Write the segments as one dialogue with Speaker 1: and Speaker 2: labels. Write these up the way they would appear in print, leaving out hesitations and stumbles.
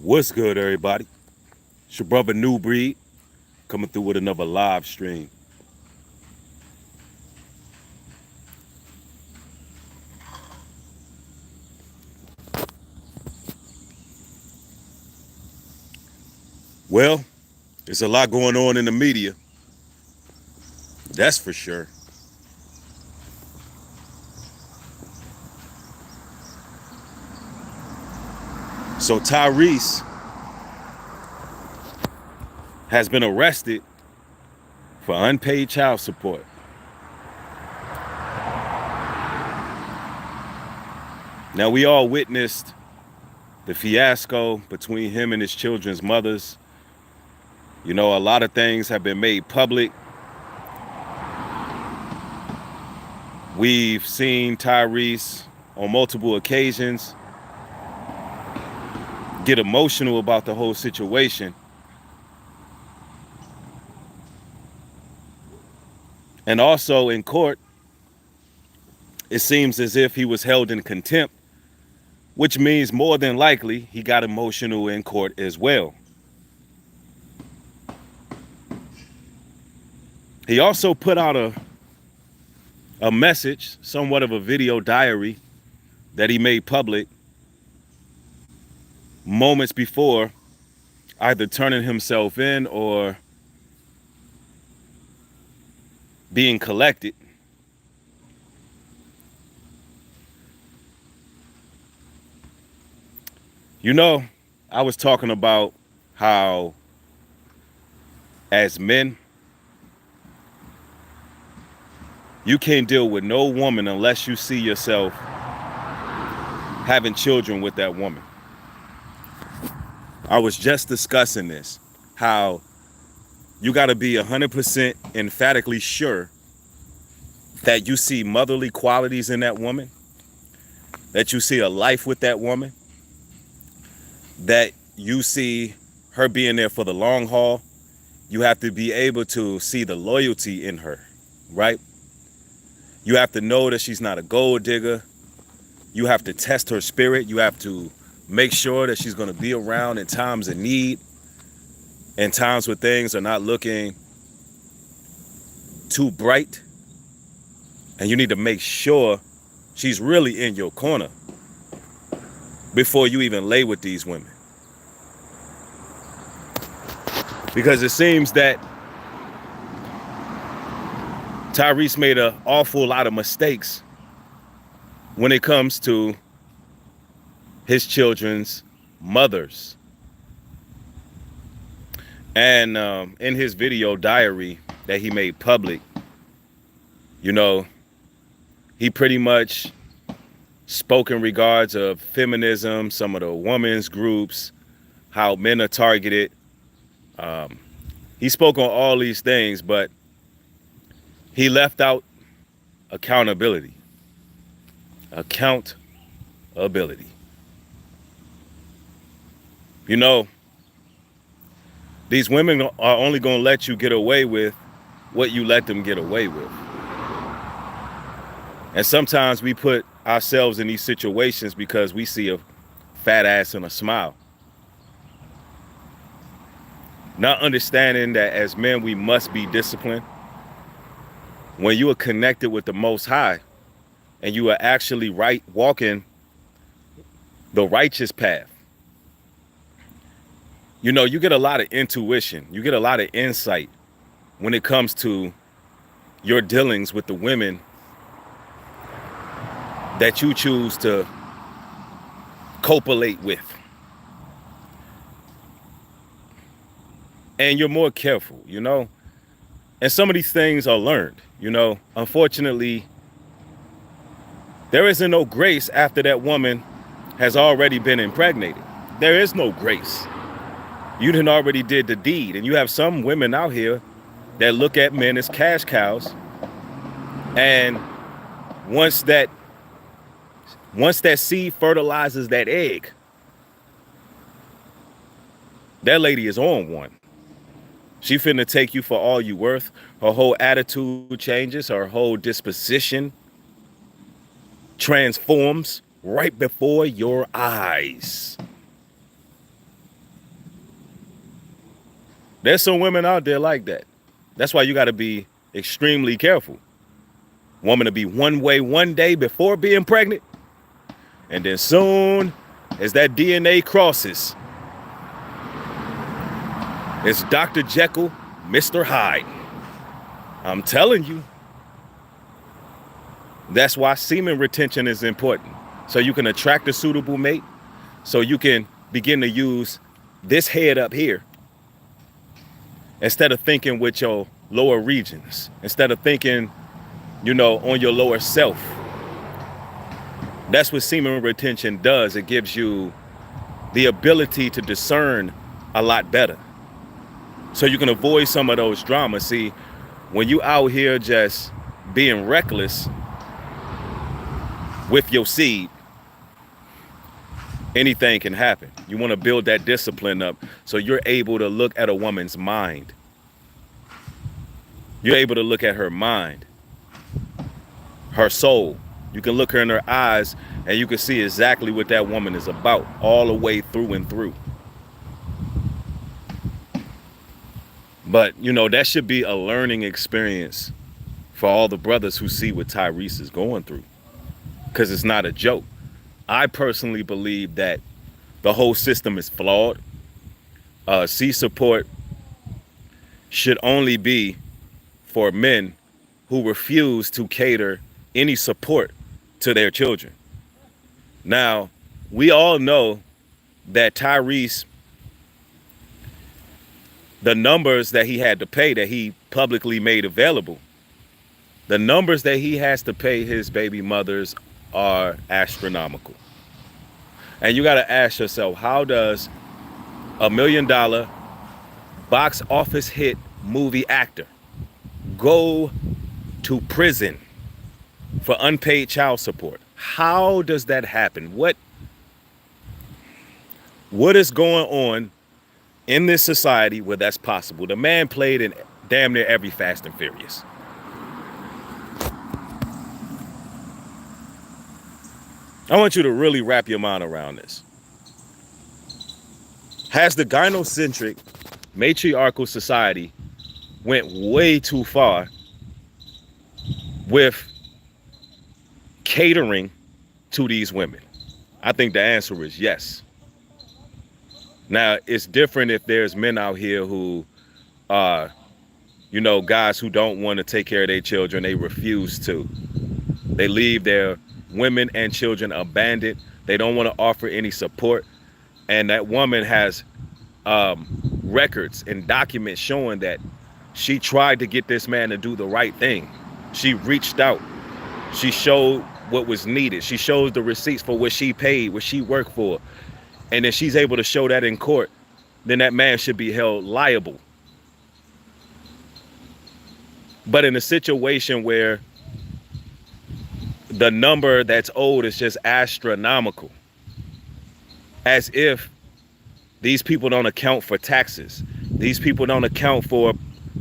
Speaker 1: What's good, everybody? It's your brother New Breed coming through with another live stream. Well, there's a lot going on in the media. That's for sure. So Tyrese has been arrested for unpaid child support. Now, we all witnessed the fiasco between him and his children's mothers. You know, a lot of things have been made public. We've seen Tyrese on multiple occasions get emotional about the whole situation. And also in court, it seems as if he was held in contempt, which means more than likely he got emotional in court as well. He also put out a message, somewhat of a video diary that he made public moments before either turning himself in or being collected. You know, I was talking about how as men, you can't deal with no woman unless you see yourself having children with that woman. I was just discussing this, how you got to be 100% emphatically sure that you see motherly qualities in that woman, that you see a life with that woman, that you see her being there for the long haul. You have to be able to see the loyalty in her, right? You have to know that she's not a gold digger. You have to test her spirit. You have to make sure that she's going to be around in times of need, in times where things are not looking too bright. And you need to make sure she's really in your corner before you even lay with these women. Because it seems that Tyrese made an awful lot of mistakes when it comes to his children's mothers. And in his video diary that he made public, you know, he pretty much spoke in regards of feminism, some of the women's groups, how men are targeted. He spoke on all these things, but he left out accountability. Accountability. You know, these women are only going to let you get away with what you let them get away with. And sometimes we put ourselves in these situations because we see a fat ass and a smile. Not understanding that as men, we must be disciplined. When you are connected with the Most High and you are actually walking the righteous path, you know, you get a lot of intuition. You get a lot of insight when it comes to your dealings with the women that you choose to copulate with. And you're more careful, you know. And some of these things are learned, you know. Unfortunately, there isn't no grace after that woman has already been impregnated. There is no grace. You done already did the deed. And you have some women out here that look at men as cash cows. And once that seed fertilizes that egg, that lady is on one. She finna take you for all you worth. Her whole attitude changes. Her whole disposition transforms right before your eyes. There's some women out there like that. That's why you got to be extremely careful. Woman to be one way one day before being pregnant, and then soon as that DNA crosses, it's Dr. Jekyll, Mr. Hyde. I'm telling you. That's why semen retention is important. So you can attract a suitable mate, so you can begin to use this head up here instead of thinking with your lower regions, instead of thinking, you know, on your lower self. That's what semen retention does. It gives you the ability to discern a lot better, so you can avoid some of those dramas. See, when you out here just being reckless with your seed, anything can happen. You want to build that discipline up so you're able to look at a woman's mind. You're able to look at her mind, her soul. You can look her in her eyes and you can see exactly what that woman is about, all the way through and through. But, you know, that should be a learning experience for all the brothers who see what Tyrese is going through, because it's not a joke. I personally believe that the whole system is flawed. C support should only be for men who refuse to cater any support to their children. Now, we all know that Tyrese, the numbers that he had to pay, that he publicly made available, the numbers that he has to pay his baby mothers are astronomical. And you got to ask yourself, how does $1 million box office hit movie actor go to prison for unpaid child support? How does that happen? What is going on in this society where that's possible? The man played in damn near every Fast and Furious. I want you to really wrap your mind around this. Has the gynocentric matriarchal society went way too far with catering to these women? I think the answer is yes. Now, it's different if there's men out here who are, you know, guys who don't want to take care of their children. They refuse to. They leave their women and children abandoned. They don't want to offer any support. And that woman has records and documents showing that she tried to get this man to do the right thing. She reached out. She showed what was needed. She shows the receipts for what she paid, what she worked for. And then she's able to show that in court. Then that man should be held liable. But in a situation where the number that's owed is just astronomical, as if these people don't account for taxes, these people don't account for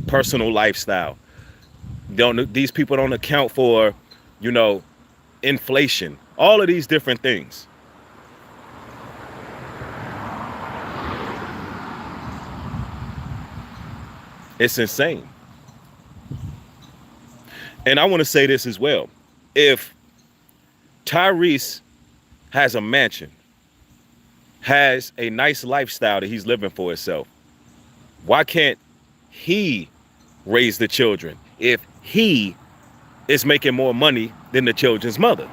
Speaker 1: personal lifestyle, these people don't account for, you know, inflation, all of these different things. It's insane. And I want to say this as well. If Tyrese has a mansion, has a nice lifestyle that he's living for himself, why can't he raise the children if he is making more money than the children's mother?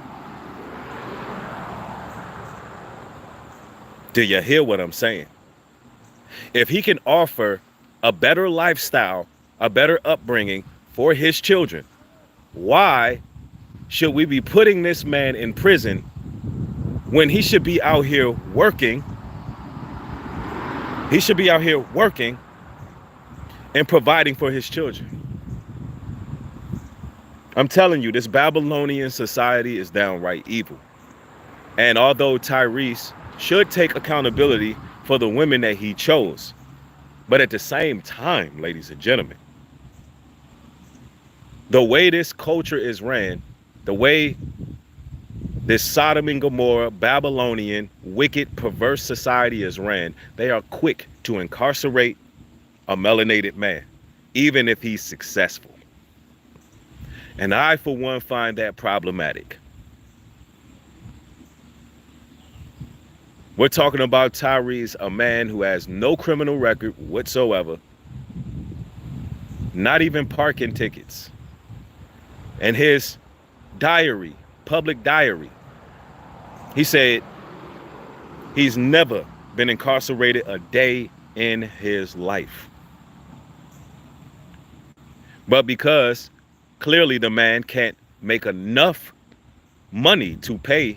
Speaker 1: Do you hear what I'm saying? If he can offer a better lifestyle, a better upbringing for his children, why should we be putting this man in prison when he should be out here working? He should be out here working and providing for his children. I'm telling you, this Babylonian society is downright evil. And although Tyrese should take accountability for the women that he chose, but at the same time, ladies and gentlemen, the way this culture is ran, the way this Sodom and Gomorrah, Babylonian, wicked, perverse society is ran, they are quick to incarcerate a melanated man, even if he's successful. And I, for one, find that problematic. We're talking about Tyrese, a man who has no criminal record whatsoever, not even parking tickets. And his diary, public diary, he said he's never been incarcerated a day in his life. But because clearly the man can't make enough money to pay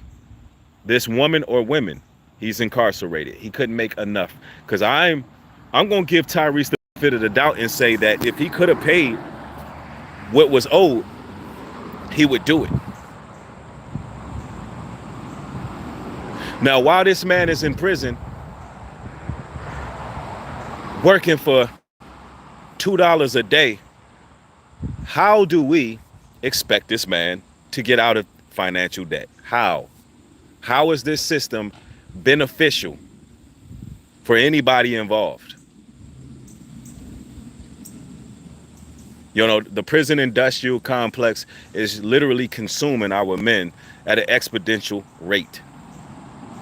Speaker 1: this woman or women, he's incarcerated. He couldn't make enough. Because I'm going to give Tyrese the benefit of the doubt and say that if he could have paid what was owed, he would do it. Now, while this man is in prison, working for $2 a day, how do we expect this man to get out of financial debt? How? How is this system beneficial for anybody involved? You know, the prison industrial complex is literally consuming our men at an exponential rate.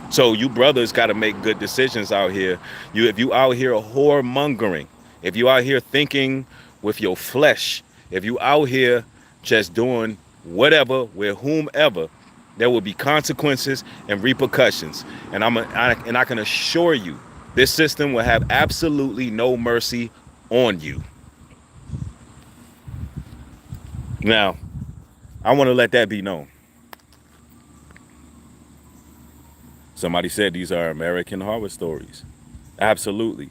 Speaker 1: So you brothers got to make good decisions out here. If you out here whoremongering, if you out here thinking with your flesh, if you out here just doing whatever with whomever, there will be consequences and repercussions. And I can assure you, this system will have absolutely no mercy on you. Now, I want to let that be known. Somebody said these are American horror stories. Absolutely.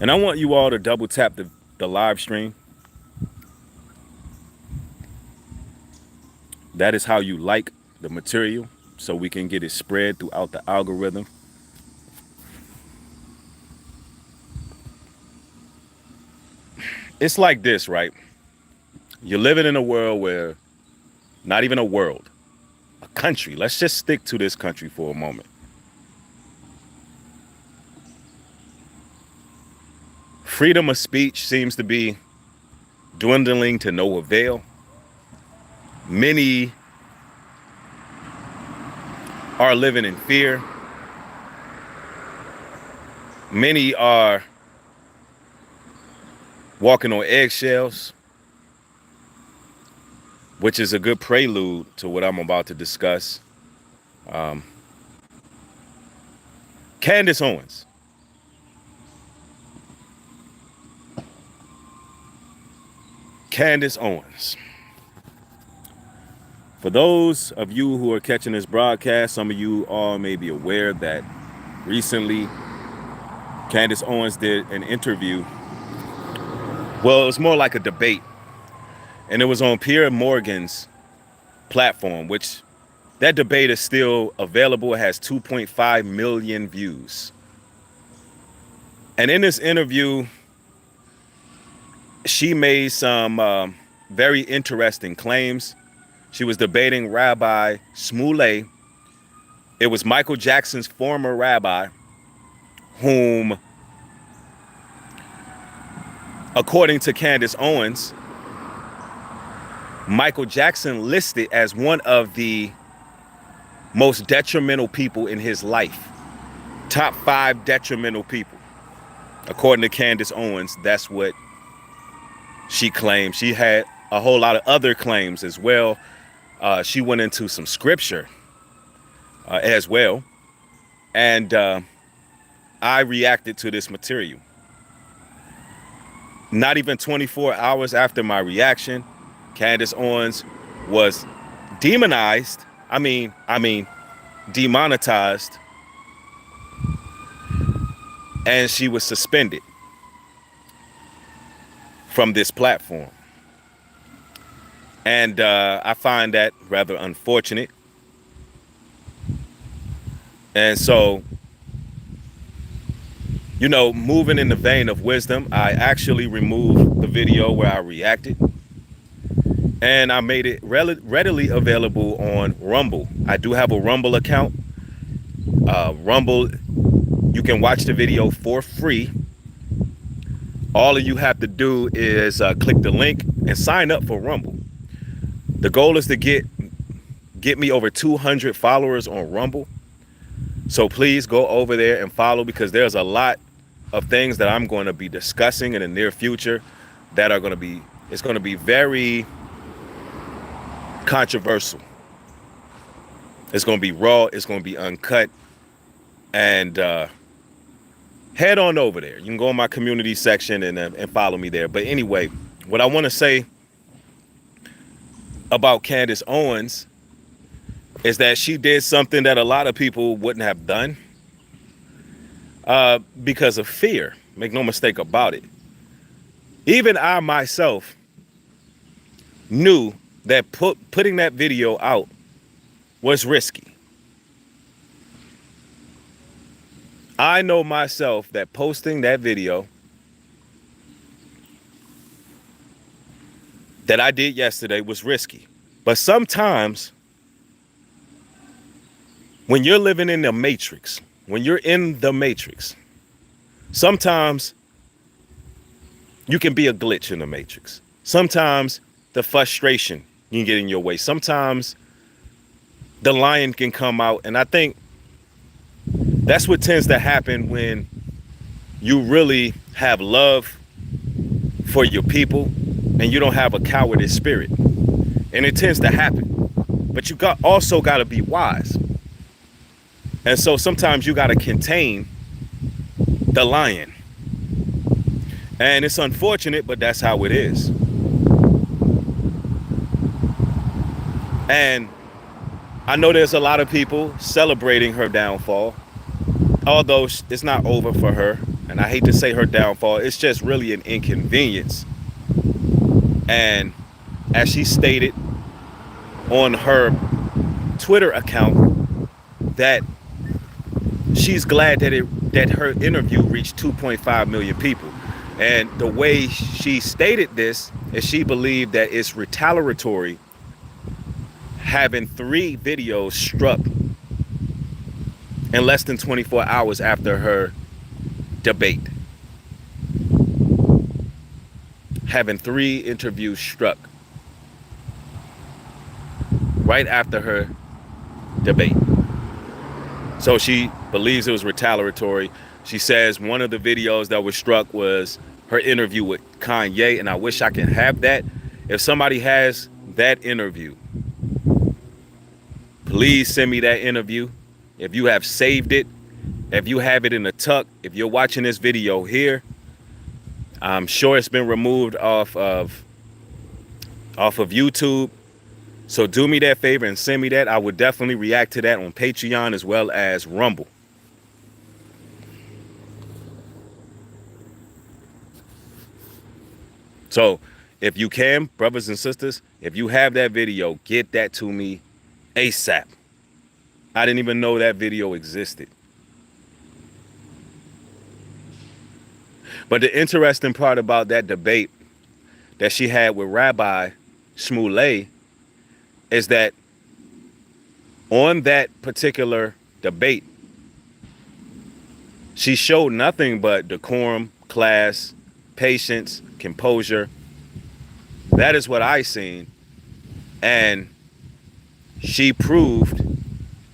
Speaker 1: And I want you all to double tap the live stream. That is how you like the material, so we can get it spread throughout the algorithm. It's like this, right? You're living in a world where, not even a world, a country. Let's just stick to this country for a moment. Freedom of speech seems to be dwindling to no avail. Many are living in fear. Many are walking on eggshells, which is a good prelude to what I'm about to discuss. Candace Owens. Candace Owens. For those of you who are catching this broadcast, some of you all may be aware that recently Candace Owens did an interview. Well, it was more like a debate. And it was on Pierre Morgan's platform, which that debate is still available. It has 2.5 million views. And in this interview, she made some very interesting claims. She was debating Rabbi Shmuley. It was Michael Jackson's former rabbi, whom, according to Candace Owens, Michael Jackson listed as one of the most detrimental people in his life. Top 5 detrimental people. According to Candace Owens, that's what she claimed. She had a whole lot of other claims as well. She went into some scripture as well. And I reacted to this material. Not even 24 hours after my reaction, Candace Owens was demonized. I mean, demonetized. And she was suspended from this platform. And I find that rather unfortunate. And so, you know, moving in the vein of wisdom, I actually removed the video where I reacted. And I made it readily available on Rumble. I do have a Rumble account. Rumble, you can watch the video for free. All of you have to do is click the link and sign up for Rumble. The goal is to get me over 200 followers on Rumble. So please go over there and follow, because there's a lot of things that I'm going to be discussing in the near future that are going to be, it's going to be very controversial. It's going to be raw. It's going to be uncut. And head on over there. You can go in my community section and follow me there. But anyway, what I want to say about Candace Owens is that she did something that a lot of people wouldn't have done because of fear. Make no mistake about it. Even I myself knew that putting that video out was risky. I know myself that posting that video that I did yesterday was risky. But sometimes when you're living in the matrix, sometimes you can be a glitch in the matrix. Sometimes the frustration can get in your way. Sometimes the lion can come out. And I think that's what tends to happen when you really have love for your people and you don't have a cowardice spirit. And it tends to happen. But you also got to be wise. And so sometimes you got to contain the lion. And it's unfortunate, but that's how it is. And I know there's a lot of people celebrating her downfall, although it's not over for her. And I hate to say her downfall, it's just really an inconvenience. And as she stated on her Twitter account, that she's glad that her interview reached 2.5 million people. And the way she stated this is she believed that it's retaliatory having 3 videos struck in less than 24 hours after her debate. Having 3 interviews struck right after her debate. So she believes it was retaliatory. She says one of the videos that was struck was her interview with Kanye, and I wish I could have that. If somebody has that interview, please send me that interview. If you have saved it, if you have it in a tuck, if you're watching this video here, I'm sure it's been removed off of YouTube. So do me that favor and send me that. I would definitely react to that on Patreon as well as Rumble. So if you can, brothers and sisters, if you have that video, get that to me ASAP. I didn't even know that video existed. But the interesting part about that debate that she had with Rabbi Shmuley is that on that particular debate, she showed nothing but decorum, class, patience, composure. That is what I seen. And she proved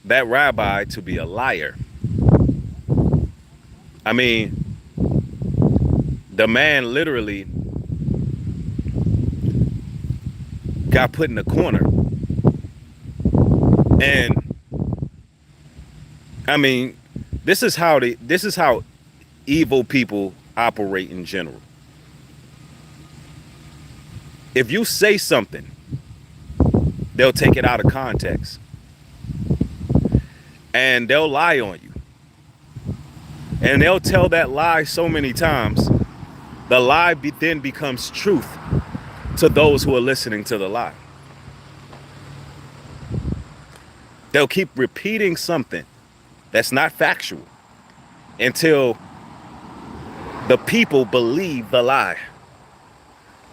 Speaker 1: that rabbi to be a liar. I mean, the man literally got put in the corner. And I mean, this is how evil people operate in general. If you say something, they'll take it out of context. And they'll lie on you. And they'll tell that lie so many times, the lie then becomes truth to those who are listening to the lie. They'll keep repeating something that's not factual until the people believe the lie.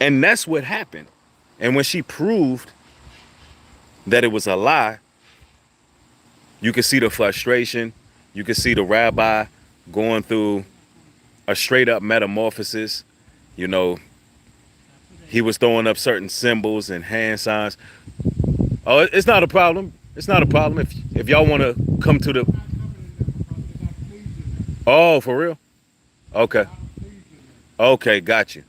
Speaker 1: And that's what happened. And when she proved that it was a lie, you could see the frustration. You could see the rabbi going through a straight up metamorphosis. You know, he was throwing up certain symbols and hand signs. Oh, it's not a problem. It's not a problem if y'all want to come to the. Oh, for real? Okay. Okay, got you.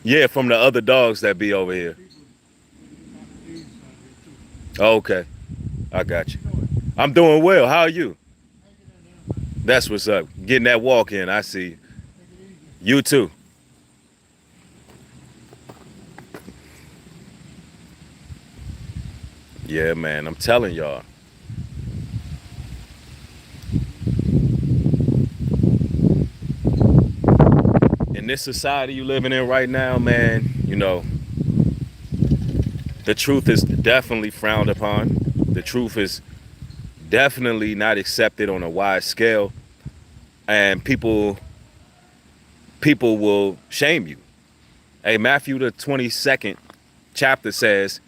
Speaker 1: Yeah, from the other dogs that be over here. Okay, I got you. I'm doing well. How are you? That's what's up. Getting that walk in. I see. You too. Yeah, man. I'm telling y'all. In this society you living in right now, man, you know, the truth is definitely frowned upon. The truth is definitely not accepted on a wide scale. And people will shame you. Hey, Matthew the 22nd chapter says,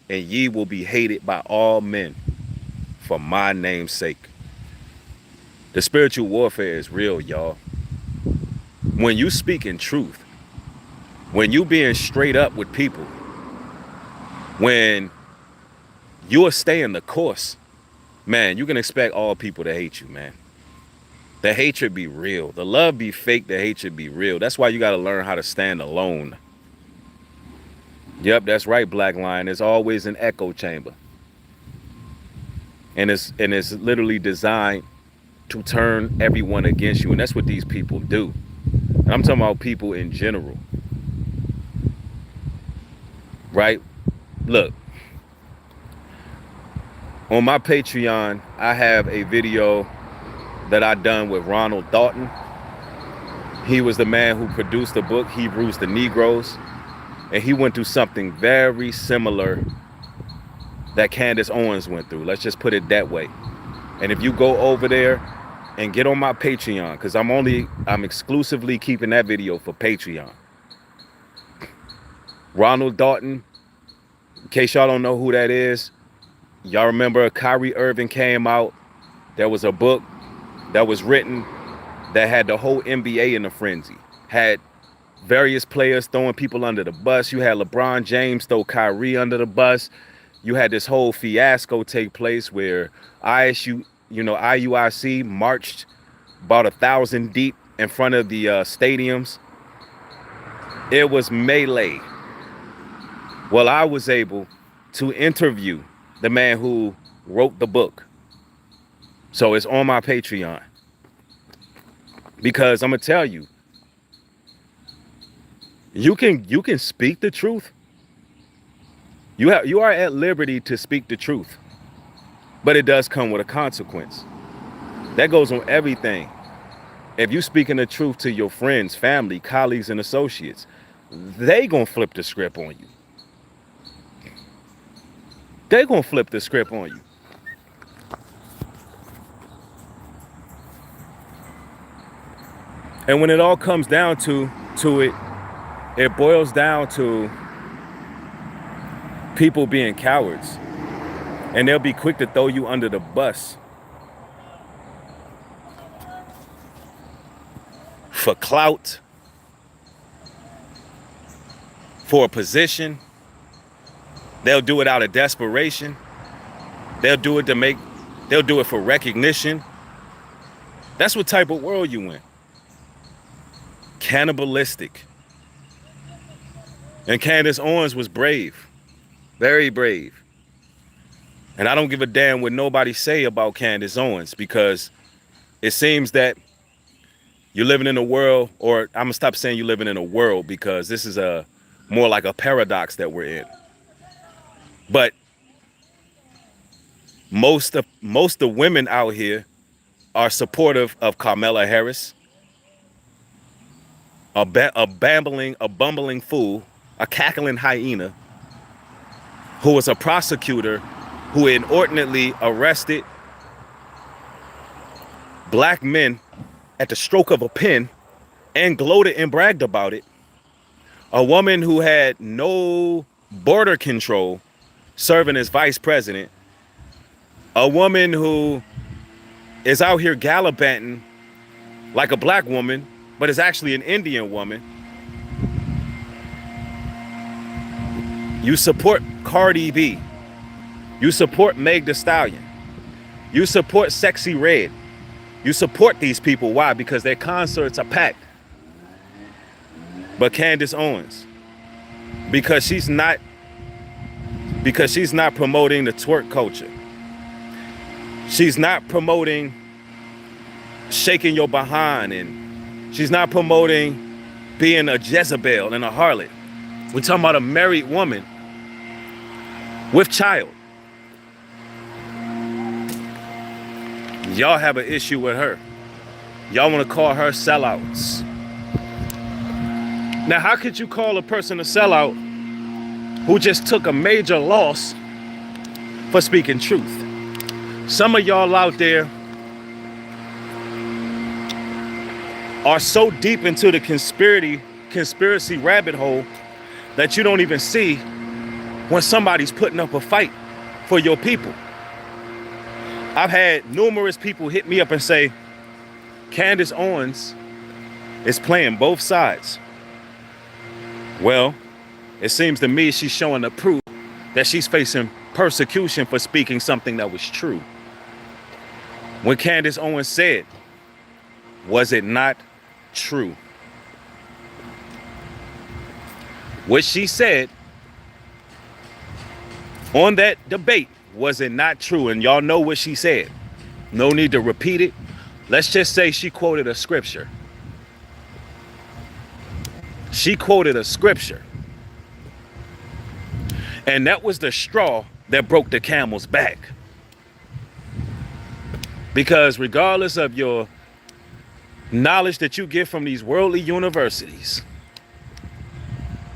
Speaker 1: and ye will be hated by all men for my name's sake. The spiritual warfare is real, y'all. When you speak in truth, when you being straight up with people, when you are staying the course, man, you can expect all people to hate you, man. The hatred be real. The love be fake. The hatred be real. That's why you got to learn how to stand alone. Yep, that's right, Black Lion. There's always an echo chamber. And it's literally designed to turn everyone against you. And that's what these people do. And I'm talking about people in general. Right? Look. On my Patreon, I have a video that I done with Ronald Dalton. He was the man who produced the book, Hebrews the Negroes. And he went through something very similar that Candace Owens went through. Let's just put it that way. And if you go over there and get on my Patreon, because I'm exclusively keeping that video for Patreon. Ronald Dalton, in case y'all don't know who that is, y'all remember Kyrie Irving came out. There was a book that was written that had the whole NBA in a frenzy. Had various players throwing people under the bus. You had LeBron James throw Kyrie under the bus. You had this whole fiasco take place where IUIC marched about 1,000 deep in front of the stadiums. It was melee. Well, I was able to interview the man who wrote the book. So it's on my Patreon. Because I'm gonna tell you, you can speak the truth. You are at liberty to speak the truth. But it does come with a consequence. That goes on everything. If you speaking the truth to your friends, family, colleagues, and associates, they gonna flip the script on you. They gonna flip the script on you. And when it all comes down to it, it boils down to people being cowards. And they'll be quick to throw you under the bus for clout, for a position. They'll do it out of desperation. They'll do it for recognition. That's what type of world you in. Cannibalistic. And Candace Owens was brave. Very brave. And I don't give a damn what nobody say about Candace Owens, because it seems that you're living in a world, or I'm gonna stop saying you're living in a world, because this is more like a paradox that we're in. But most of the women out here are supportive of Kamala Harris, a bumbling fool, a cackling hyena, who was a prosecutor who inordinately arrested black men at the stroke of a pen and gloated and bragged about it. A woman who had no border control serving as vice president. A woman who is out here gallivanting like a black woman but it's actually an Indian woman. You support Cardi B. You support Meg Thee Stallion. You support Sexy Red. You support these people. Why? Because their concerts are packed. But Candace Owens, because she's not promoting the twerk culture. She's not promoting shaking your behind, and she's not promoting being a Jezebel and a harlot. We're talking about a married woman with child. Y'all have an issue with her. Y'all want to call her sellouts. Now, how could you call a person a sellout who just took a major loss for speaking truth? Some of y'all out there are so deep into the conspiracy rabbit hole that you don't even see when somebody's putting up a fight for your people. I've had numerous people hit me up and say, Candace Owens is playing both sides. Well, it seems to me she's showing the proof that she's facing persecution for speaking something that was true. When Candace Owens said, was it not true? What she said on that debate, was it not true? And y'all know what she said. No need to repeat it. Let's just say she quoted a scripture. She quoted a scripture. And that was the straw that broke the camel's back. Because regardless of your knowledge that you get from these worldly universities,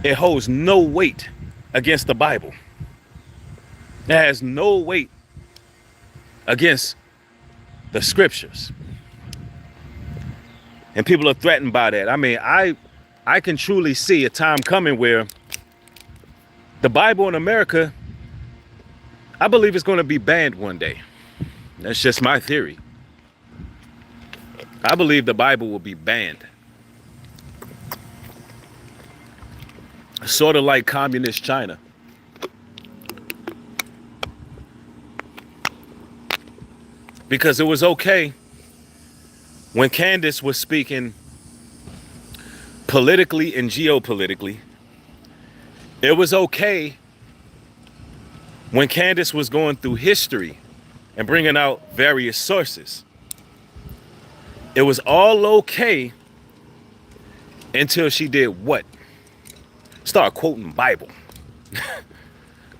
Speaker 1: it holds no weight against the Bible. It has no weight against the scriptures. And people are threatened by that. I mean, I can truly see a time coming where the Bible in America, I believe it's going to be banned one day. That's just my theory. I believe the Bible will be banned. Sort of like communist China. Because it was okay when Candace was speaking politically and geopolitically. It was okay when Candace was going through history and bringing out various sources. It was all okay until she did what? Start quoting Bible.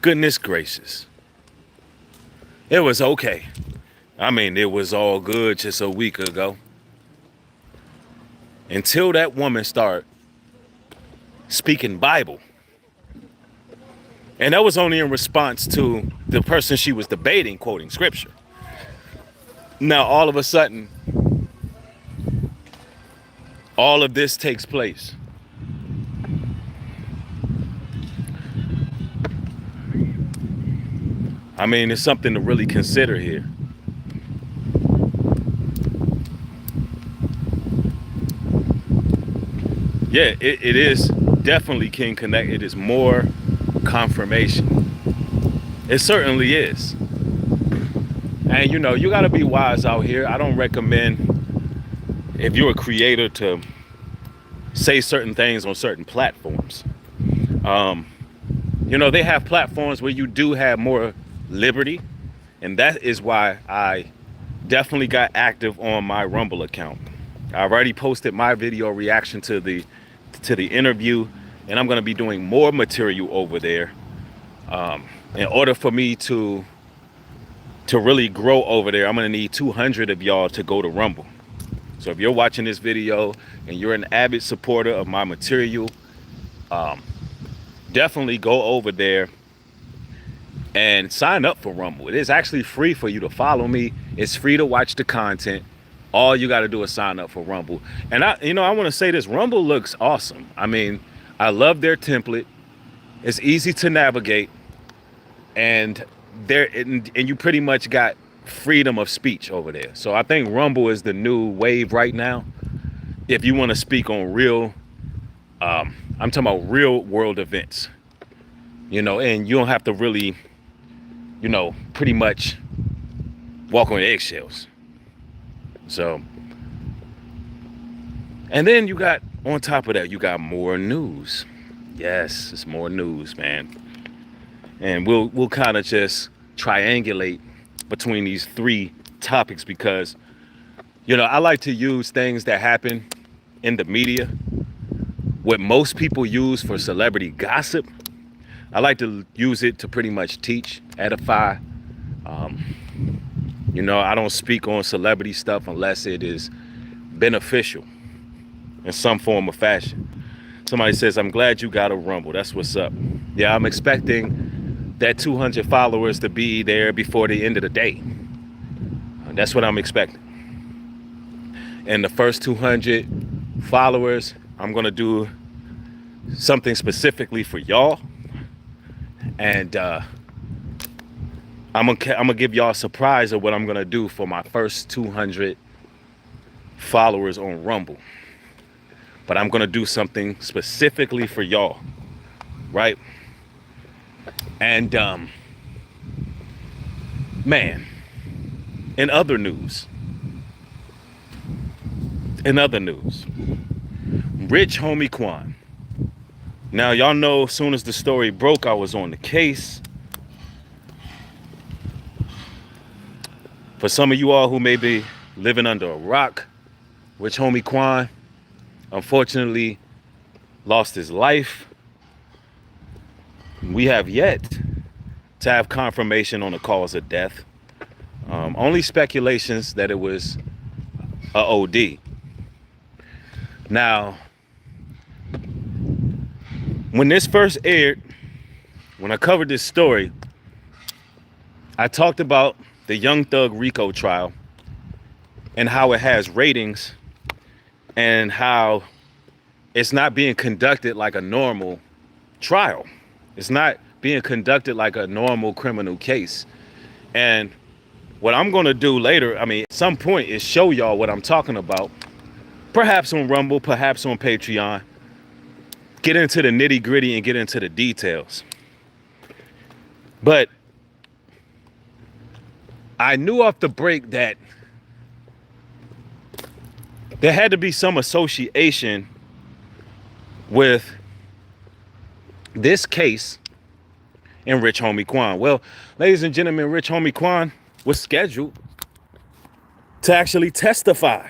Speaker 1: Goodness gracious. It was okay. I mean, it was all good just a week ago. Until that woman started speaking Bible. And that was only in response to the person she was debating quoting scripture. Now, all of a sudden, all of this takes place. I mean, it's something to really consider here. Yeah, it is definitely King Connect. It is more confirmation. It certainly is. And you know, you got to be wise out here. I don't recommend, if you're a creator, to say certain things on certain platforms. You know, they have platforms where you do have more liberty, and that is why I definitely got active on my Rumble account. I've already posted my video reaction to the interview, and I'm going to be doing more material over there in order for me to really grow over there. I'm going to need 200 of y'all to go to Rumble. So if you're watching this video and you're an avid supporter of my material, definitely go over there and sign up for Rumble. It is actually free for you to follow me. It's free to watch the content. All you got to do is sign up for Rumble. And I want to say this, Rumble looks awesome. I mean, I love their template. It's easy to navigate, and you pretty much got freedom of speech over there. So I think Rumble is the new wave right now. if you want to speak on real, I'm talking about real world events, and you don't have to really, pretty much walk on eggshells. So, and then you got, on top of that, you got more news. Yes, it's more news, man. And we'll kind of just triangulate between these three topics because, I like to use things that happen in the media, what most people use for celebrity gossip. I like to use it to pretty much teach, edify. I don't speak on celebrity stuff unless it is beneficial in some form or fashion. Somebody says, I'm glad you got a Rumble. That's what's up. Yeah, I'm expecting that 200 followers to be there before the end of the day. That's what I'm expecting. And the first 200 followers, I'm going to do something specifically for y'all. And I'm gonna give y'all a surprise of what I'm gonna do for my first 200 followers on Rumble. But I'm gonna do something specifically for y'all, right? And man, in other news, Rich Homie Quan. Now y'all know, as soon as the story broke, I was on the case. For some of you all who may be living under a rock, Rich Homie Quan unfortunately lost his life. We have yet to have confirmation on the cause of death. Only speculations that it was a OD. Now, when this first aired, when I covered this story, I talked about the Young Thug RICO trial and how it has ratings and how it's not being conducted like a normal trial. It's not being conducted like a normal criminal case. And what I'm going to do later, at some point, is show y'all what I'm talking about. Perhaps on Rumble, perhaps on Patreon. Get into the nitty gritty and get into the details. But I knew off the break that there had to be some association with this case and Rich Homie Quan. Well, ladies and gentlemen, Rich Homie Quan was scheduled to actually testify.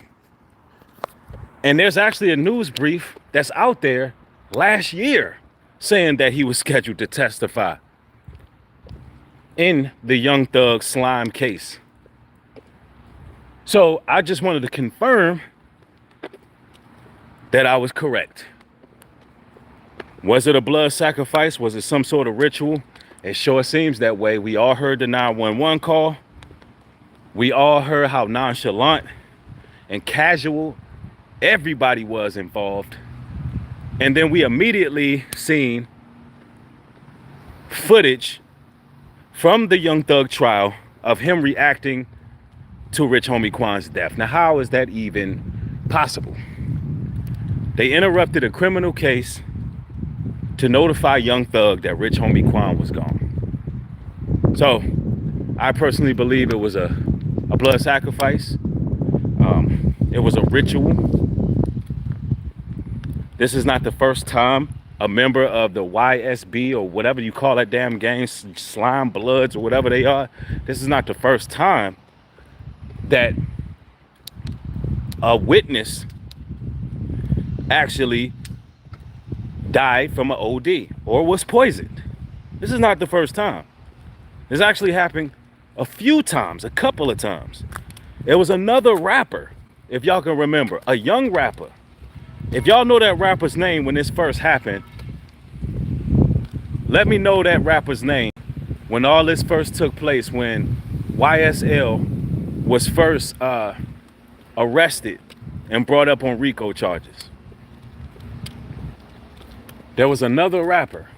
Speaker 1: And there's actually a news brief that's out there last year saying that he was scheduled to testify in the Young Thug slime case. So I just wanted to confirm that I was correct. Was it a blood sacrifice? Was it some sort of ritual? It sure seems that way. We all heard the 911 call. We all heard how nonchalant and casual everybody was involved. And then we immediately seen footage from the Young Thug trial of him reacting to Rich Homie Quan's death. Now, how is that even possible? They interrupted a criminal case to notify Young Thug that Rich Homie Quan was gone. So, I personally believe it was a blood sacrifice. It was a ritual. This is not the first time a member of the YSB or whatever you call that damn gang, slime bloods or whatever they are. This is not the first time that a witness actually died from an OD or was poisoned. This is not the first time. This actually happened a few times, a couple of times. There was another rapper, if y'all can remember, a young rapper. If y'all know that rapper's name when this first happened, let me know that rapper's name when all this first took place, when YSL was first arrested and brought up on RICO charges. There was another rapper.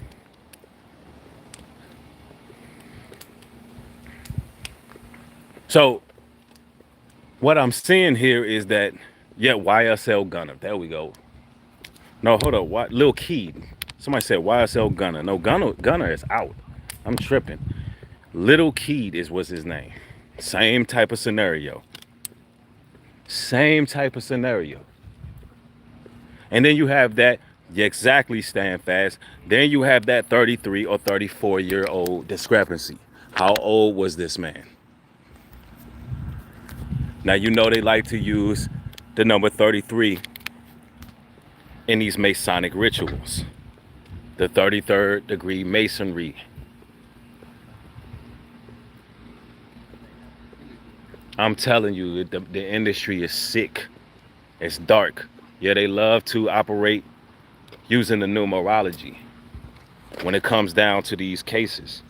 Speaker 1: So what I'm seeing here is that Yeah, YSL Gunner. There we go. No, hold up. What? Lil Keed. Somebody said YSL Gunner. No, Gunner is out. I'm tripping. Little Keed was his name. Same type of scenario. Same type of scenario. And then you have that, exactly, stand fast. Then you have that 33 or 34-year-old discrepancy. How old was this man? Now, you know they like to use the number 33 in these Masonic rituals. The 33rd degree Masonry. I'm telling you, the industry is sick. It's dark. Yeah, they love to operate using the numerology when it comes down to these cases.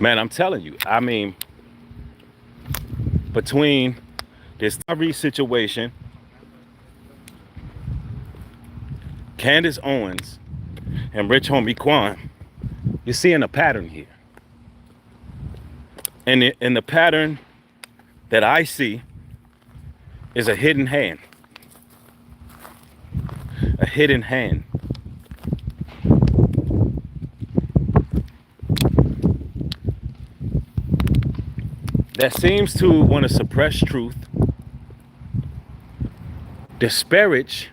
Speaker 1: Man, I'm telling you, I mean, between this Tyrese situation, Candace Owens, and Rich Homie Quan, you're seeing a pattern here. And the pattern that I see is a hidden hand. A hidden hand. That seems to want to suppress truth, disparage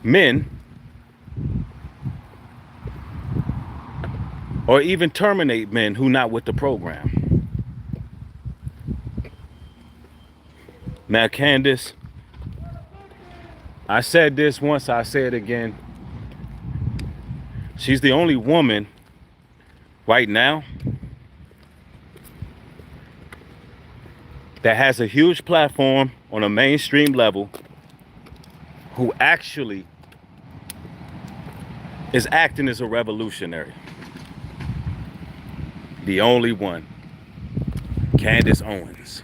Speaker 1: men, or even terminate men who not with the program. Now, Candace, I said this once, I say it again. She's the only woman right now that has a huge platform on a mainstream level who actually is acting as a revolutionary. The only one. Candace Owens.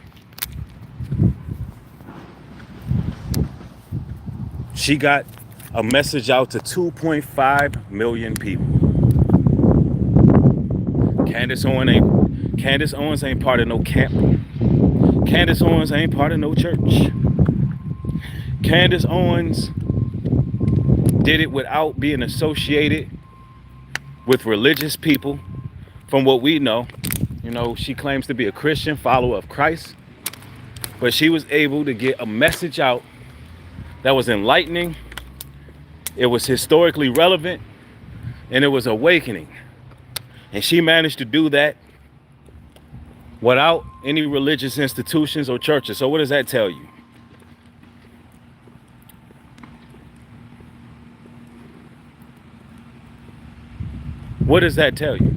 Speaker 1: She got a message out to 2.5 million people. Candace Owens ain't part of no camp. Candace Owens ain't part of no church. Candace Owens did it without being associated with religious people. From what we know, you know, she claims to be a Christian follower of Christ, but she was able to get a message out that was enlightening, it was historically relevant, and it was awakening. And she managed to do that without any religious institutions or churches. So what does that tell you? What does that tell you?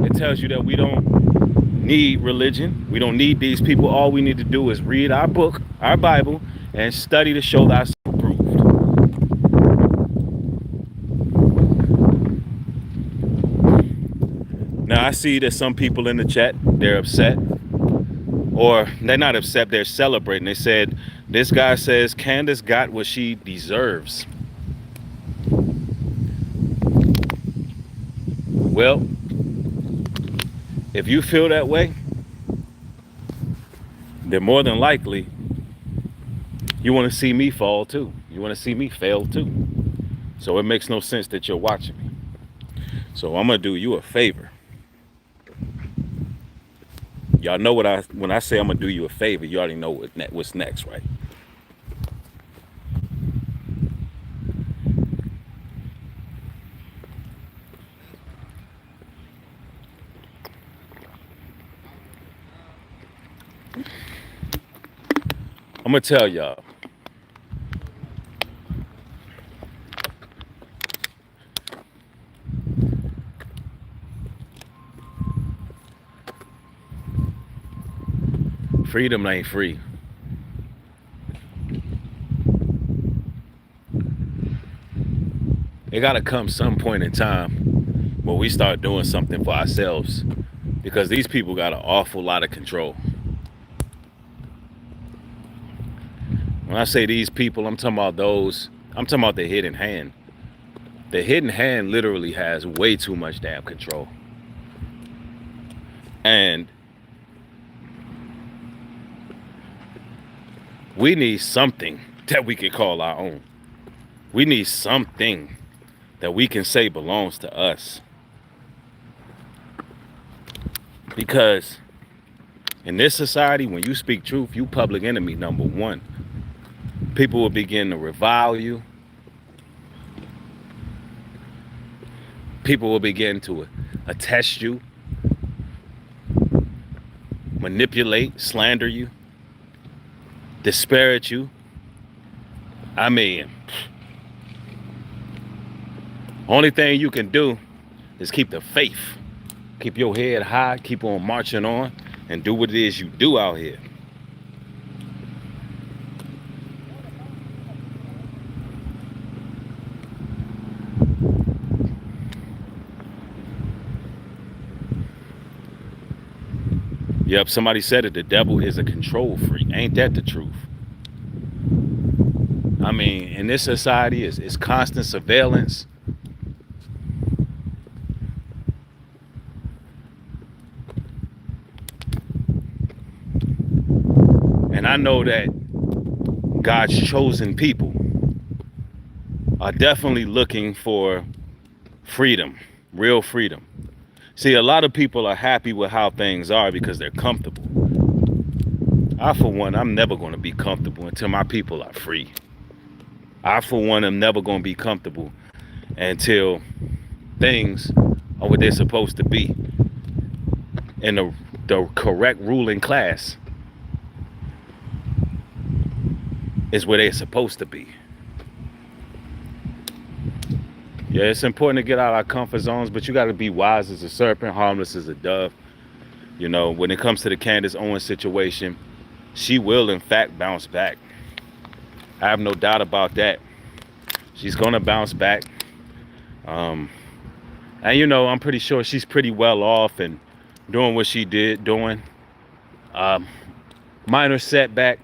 Speaker 1: It tells you that we don't need religion. We don't need these people. All we need to do is read our book, our Bible, and study to show thyself approved. Now, I see that some people in the chat, they're upset. Or they're not upset, they're celebrating. They said, this guy says Candace got what she deserves. Well, if you feel that way, then more than likely, you want to see me fall too. You want to see me fail too. So it makes no sense that you're watching me. So I'm going to do you a favor. Y'all know when I say I'm going to do you a favor, you already know what's next, right? I'm going to tell y'all. Freedom ain't free. It got to come some point in time where we start doing something for ourselves, because these people got an awful lot of control. When I say these people, I'm talking about the hidden hand. The hidden hand literally has way too much damn control. And we need something that we can call our own. We need something that we can say belongs to us. Because in this society, when you speak truth, you public enemy number one. People will begin to revile you. People will begin to attest you, manipulate, slander you, disparage you. I mean, only thing you can do is keep the faith. Keep your head high, keep on marching on, and do what it is you do out here. Yep, somebody said it, the devil is a control freak. Ain't that the truth? I mean, in this society, it's constant surveillance. And I know that God's chosen people are definitely looking for freedom, real freedom. See, a lot of people are happy with how things are because they're comfortable. I, for one, I'm never going to be comfortable until my people are free. I, for one, am never going to be comfortable until things are what they're supposed to be. And the correct ruling class is where they're supposed to be. Yeah, it's important to get out of our comfort zones, but you got to be wise as a serpent, harmless as a dove. You know, when it comes to the Candace Owens situation, she will, in fact, bounce back. I have no doubt about that. She's going to bounce back. And, you know, I'm pretty sure she's pretty well off and doing what she did doing. Minor setback,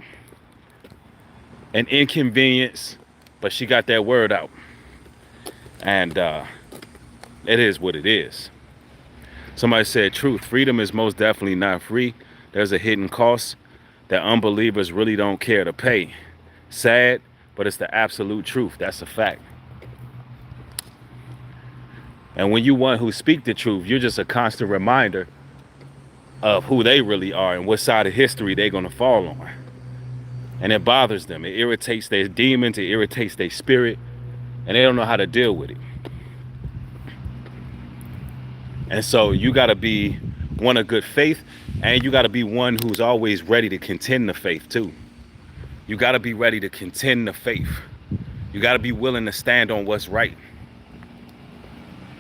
Speaker 1: an inconvenience, but she got that word out. And it is what it is. Somebody said, truth, freedom is most definitely not free. There's a hidden cost that unbelievers really don't care to pay. Sad, but it's the absolute truth. That's a fact. And when you one who speak the truth, you're just a constant reminder of who they really are and what side of history they're going to fall on. And it bothers them. It irritates their demons. It irritates their spirit. And they don't know how to deal with it. And so you got to be one of good faith, and you got to be one who's always ready to contend the faith too. You got to be ready to contend the faith. You got to be willing to stand on what's right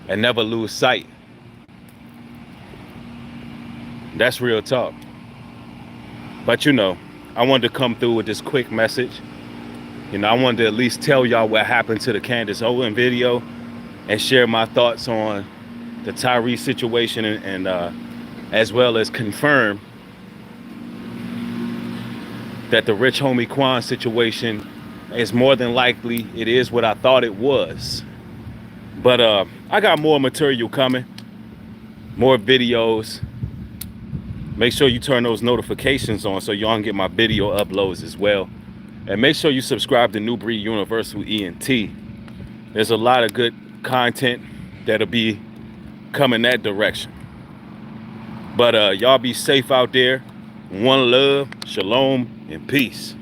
Speaker 1: and never lose sight. That's real talk. But you know, I wanted to come through with this quick message. You know, I wanted to at least tell y'all what happened to the Candace Owens video and share my thoughts on the Tyrese situation and as well as confirm that the rich Homie Quan situation is more than likely, it is what I thought it was. But I got more material coming, more videos. Make sure you turn those notifications on so y'all can get my video uploads as well. And make sure you subscribe to New Breed Universal ENT. There's a lot of good content that'll be coming that direction. But y'all be safe out there. One love, shalom, and peace.